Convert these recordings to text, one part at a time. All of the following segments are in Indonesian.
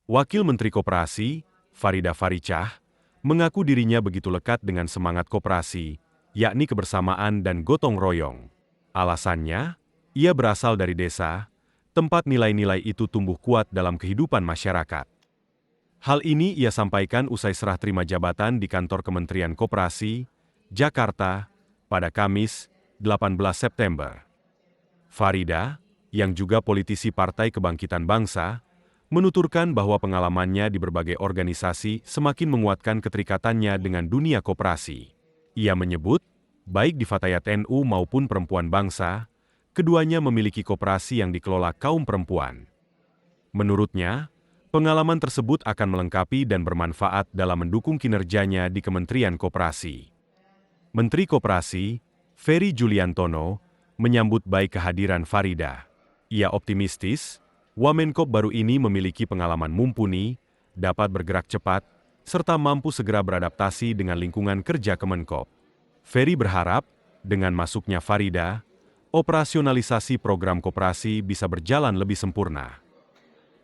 Wakil Menteri Koperasi, Farida Farichah, mengaku dirinya begitu lekat dengan semangat koperasi, yakni kebersamaan dan gotong royong. Alasannya, ia berasal dari desa, tempat nilai-nilai itu tumbuh kuat dalam kehidupan masyarakat. Hal ini ia sampaikan usai serah terima jabatan di kantor Kementerian Koperasi, Jakarta, pada Kamis, 18 September. Farida, yang juga politisi Partai Kebangkitan Bangsa, menuturkan bahwa pengalamannya di berbagai organisasi semakin menguatkan keterikatannya dengan dunia koperasi. Ia menyebut, baik di Fatayat NU maupun Perempuan Bangsa, keduanya memiliki koperasi yang dikelola kaum perempuan. Menurutnya, pengalaman tersebut akan melengkapi dan bermanfaat dalam mendukung kinerjanya di Kementerian Koperasi. Menteri Koperasi, Ferry Juliantono, menyambut baik kehadiran Farida. Ia optimistis, Wamenkop baru ini memiliki pengalaman mumpuni, dapat bergerak cepat, serta mampu segera beradaptasi dengan lingkungan kerja Kemenkop. Ferry berharap, dengan masuknya Farida, operasionalisasi program koperasi bisa berjalan lebih sempurna.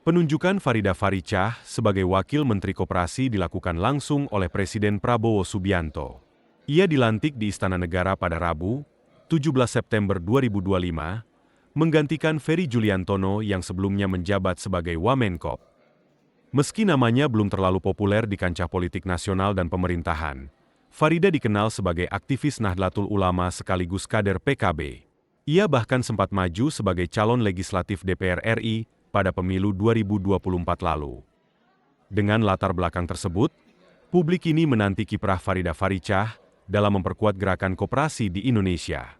Penunjukan Farida Farichah sebagai Wakil Menteri Koperasi dilakukan langsung oleh Presiden Prabowo Subianto. Ia dilantik di Istana Negara pada Rabu, 17 September 2025, menggantikan Ferry Juliantono yang sebelumnya menjabat sebagai Wamenkop. Meski namanya belum terlalu populer di kancah politik nasional dan pemerintahan, Farida dikenal sebagai aktivis Nahdlatul Ulama sekaligus kader PKB. Ia bahkan sempat maju sebagai calon legislatif DPR RI pada pemilu 2024 lalu. Dengan latar belakang tersebut, publik ini menanti kiprah Farida Farichah dalam memperkuat gerakan koperasi di Indonesia.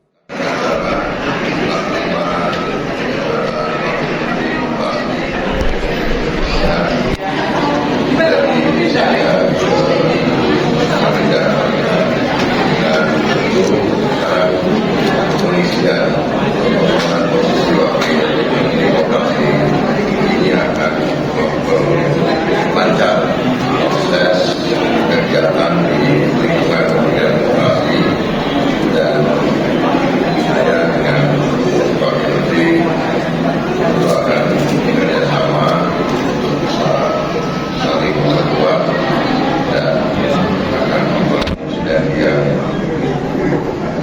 Lancar proses kegiatan di lingkungan Kementerian Koperasi dan saya dengan Pak Menteri itu akan bekerjasama untuk bisa saling memperkuat dan akan membangun sinergi yang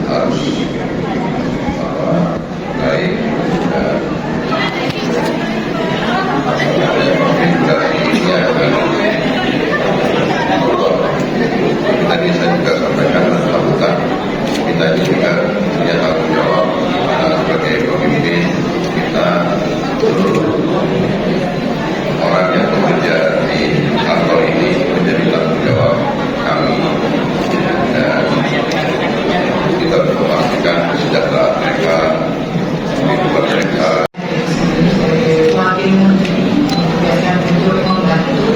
harus baik dan tadi saya juga sampaikan dan lakukan kita ini juga punya tanggung jawab sebagai pemimpin kita orang yang bekerja di kantor ini menjadi tanggung jawab kami dan kita harus memastikan kesejahteraan mereka, kehidupan mereka. Wakil Menteri yang untuk membantu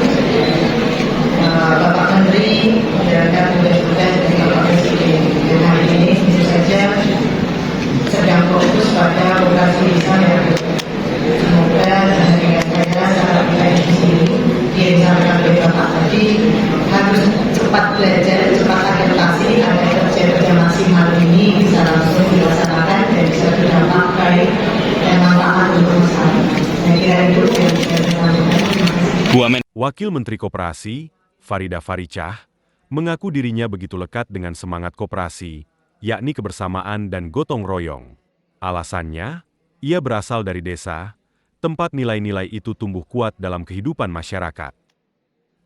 Bapak Menteri menjalankan tugas-tugas dari Bapak Presiden. Dan hari ini tentu saja sedang fokus pada operasi saya. Semoga dengan saya sangat baik di sini disampaikan oleh Bapak tadi harus cepat belajar, cepat adaptasi agar kerja-kerja maksimal ini bisa langsung dilaksanakan dan bisa berdampak baik dan manfaat untuk masyarakat. Wakil Menteri Koperasi, Farida Farichah, mengaku dirinya begitu lekat dengan semangat koperasi, yakni kebersamaan dan gotong royong. Alasannya, ia berasal dari desa, tempat nilai-nilai itu tumbuh kuat dalam kehidupan masyarakat.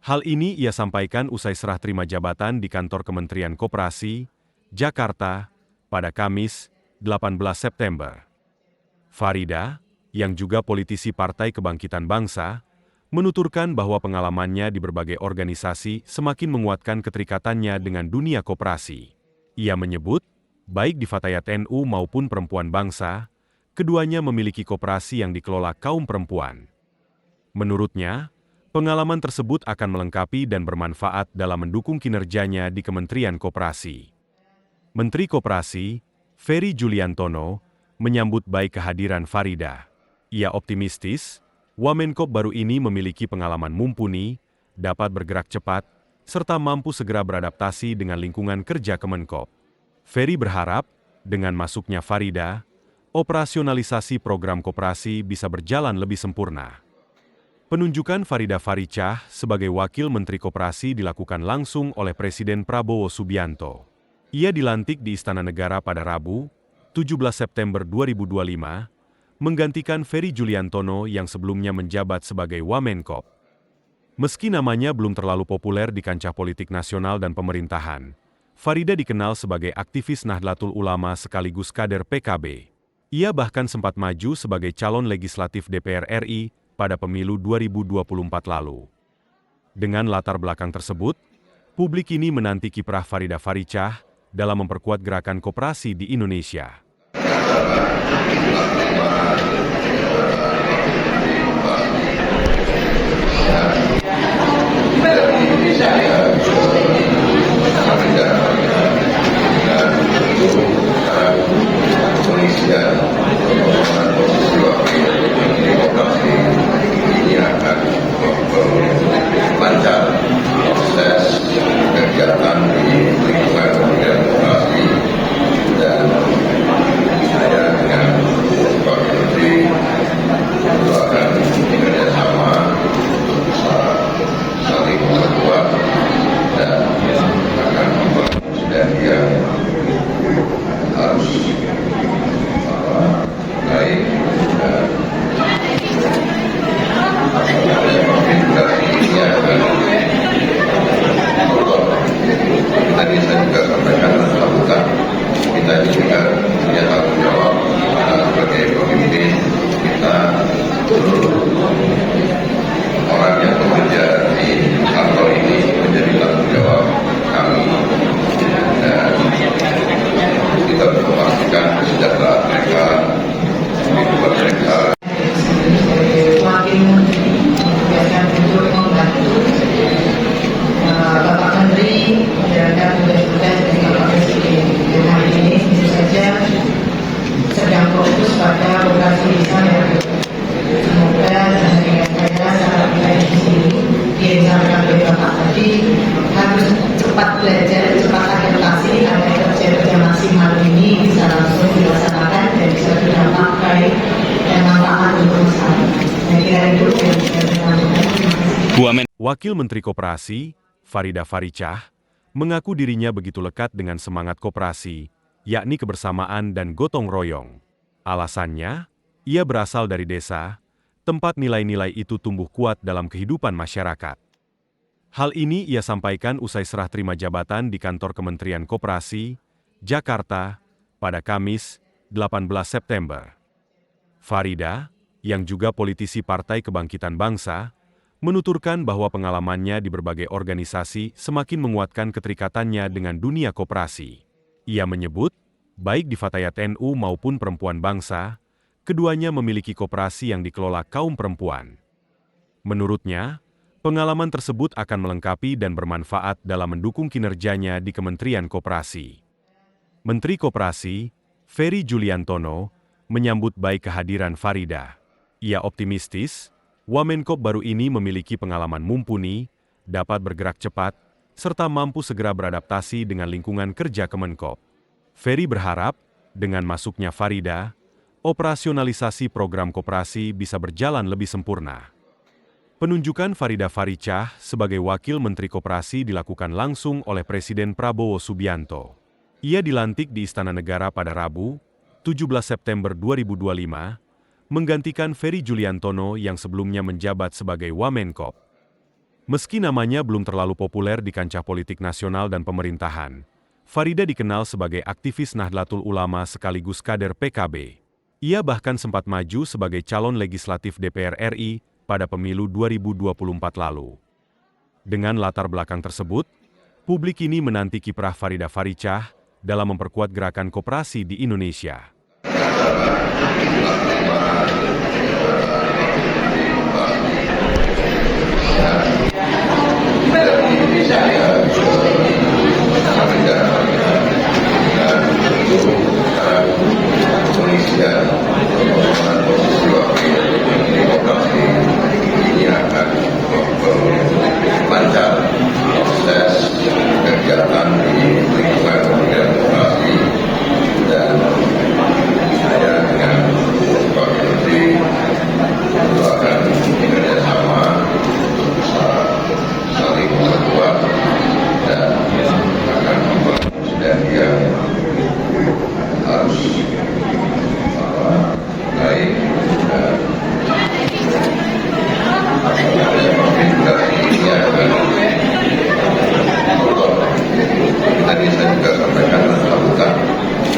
Hal ini ia sampaikan usai serah terima jabatan di kantor Kementerian Koperasi, Jakarta, pada Kamis, 18 September. Farida, yang juga politisi Partai Kebangkitan Bangsa, menuturkan bahwa pengalamannya di berbagai organisasi semakin menguatkan keterikatannya dengan dunia koperasi. Ia menyebut, baik di Fatayat NU maupun Perempuan Bangsa, keduanya memiliki koperasi yang dikelola kaum perempuan. Menurutnya, pengalaman tersebut akan melengkapi dan bermanfaat dalam mendukung kinerjanya di Kementerian Koperasi. Menteri Koperasi, Ferry Juliantono, menyambut baik kehadiran Farida. Ia optimistis, Wamenkop baru ini memiliki pengalaman mumpuni, dapat bergerak cepat, serta mampu segera beradaptasi dengan lingkungan kerja Kemenkop. Ferry berharap, dengan masuknya Farida, operasionalisasi program koperasi bisa berjalan lebih sempurna. Penunjukan Farida Farichah sebagai Wakil Menteri Koperasi dilakukan langsung oleh Presiden Prabowo Subianto. Ia dilantik di Istana Negara pada Rabu, 17 September 2025, menggantikan Ferry Juliantono yang sebelumnya menjabat sebagai Wamenkop. Meski namanya belum terlalu populer di kancah politik nasional dan pemerintahan, Farida dikenal sebagai aktivis Nahdlatul Ulama sekaligus kader PKB. Ia bahkan sempat maju sebagai calon legislatif DPR RI pada pemilu 2024 lalu. Dengan latar belakang tersebut, publik ini menanti kiprah Farida Farichah dalam memperkuat gerakan koperasi di Indonesia. Lancar proses kegiatan di lingkungan kementerian koperasi dan saya dengan Pak Menteri itu akan bekerjasama untuk bisa saling memperkuat dan akan membangun sinergi yang harus baik dan tadi saya juga sampaikan dan lakukan kita ini juga punya tanggung jawab sebagai pemimpin kita orang yang bekerja di kantor ini menjadi tanggung jawab kami dan kita harus memastikan kesejahteraan mereka kehidupan mereka. Wakil Menteri tugaskan untuk membantu Bapak Menteri menjalankan tugas-tugas dari Bapak Presiden. Dan hari ini tentu saja sedang fokus pada operasi lisan yang semoga dengan saya saat kita di sini disampaikan oleh Bapak tadi harus cepat belajar, cepat adaptasi agar kerja-kerja maksimal ini bisa langsung dilaksanakan dan bisa didampakkan dan manfaat untuk masyarakat. Wakil Menteri Koperasi, Farida Farichah, mengaku dirinya begitu lekat dengan semangat koperasi, yakni kebersamaan dan gotong royong. Alasannya, ia berasal dari desa, tempat nilai-nilai itu tumbuh kuat dalam kehidupan masyarakat. Hal ini ia sampaikan usai serah terima jabatan di kantor Kementerian Koperasi, Jakarta, pada Kamis, 18 September. Farida, yang juga politisi Partai Kebangkitan Bangsa, menuturkan bahwa pengalamannya di berbagai organisasi semakin menguatkan keterikatannya dengan dunia koperasi. Ia menyebut, baik di Fatayat NU maupun Perempuan Bangsa, keduanya memiliki koperasi yang dikelola kaum perempuan. Menurutnya, pengalaman tersebut akan melengkapi dan bermanfaat dalam mendukung kinerjanya di Kementerian Koperasi. Menteri Koperasi, Ferry Juliantono, menyambut baik kehadiran Farida. Ia optimistis, Wamenkop baru ini memiliki pengalaman mumpuni, dapat bergerak cepat, serta mampu segera beradaptasi dengan lingkungan kerja Kemenkop. Ferry berharap, dengan masuknya Farida, operasionalisasi program koperasi bisa berjalan lebih sempurna. Penunjukan Farida Farichah sebagai Wakil Menteri Koperasi dilakukan langsung oleh Presiden Prabowo Subianto. Ia dilantik di Istana Negara pada Rabu, 17 September 2025, menggantikan Ferry Juliantono yang sebelumnya menjabat sebagai Wamenkop. Meski namanya belum terlalu populer di kancah politik nasional dan pemerintahan, Farida dikenal sebagai aktivis Nahdlatul Ulama sekaligus kader PKB. Ia bahkan sempat maju sebagai calon legislatif DPR RI pada pemilu 2024 lalu. Dengan latar belakang tersebut, publik ini menanti kiprah Farida Farichah dalam memperkuat gerakan koperasi di Indonesia. Lancar proses kegiatan di lingkungan kementerian koperasi dan saya dengan Pak Menteri itu akan bekerjasama tertua dan akan membuat sudah dia harus baik dan komunikasinya tadi saya juga sampaikan dan lakukan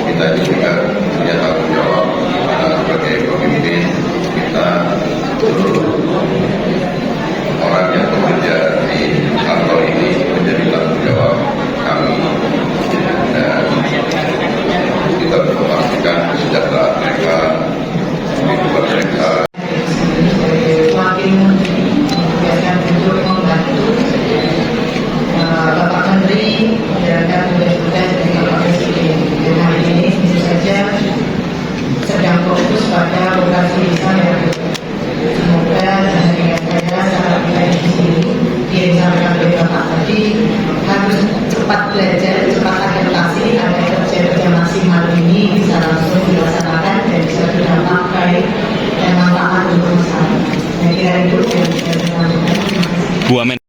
kita juga punya tanggung jawab sebagai pemimpin kita orang yang bekerja di kantor ini menjadi tanggung jawab kami dan kita harus memastikan kesejahteraan mereka, kehidupan mereka. Wakil Menteri biarkan untuk membantu Bapak Menteri menjalankan tugas-tugas dari Bapak Presiden. Dan hari ini tentu saja sedang fokus pada lokasi wisata yang semoga dengan saya sangat baik di sini yang disampaikan oleh Bapak tadi harus cepat belajar, cepat adaptasi agar kerja-kerja maksimal ini bisa langsung dilaksanakan dan bisa berdampak baik dan manfaat untuk masyarakat. Saya kira itu yang bisa saya sampaikan. Bu Amen.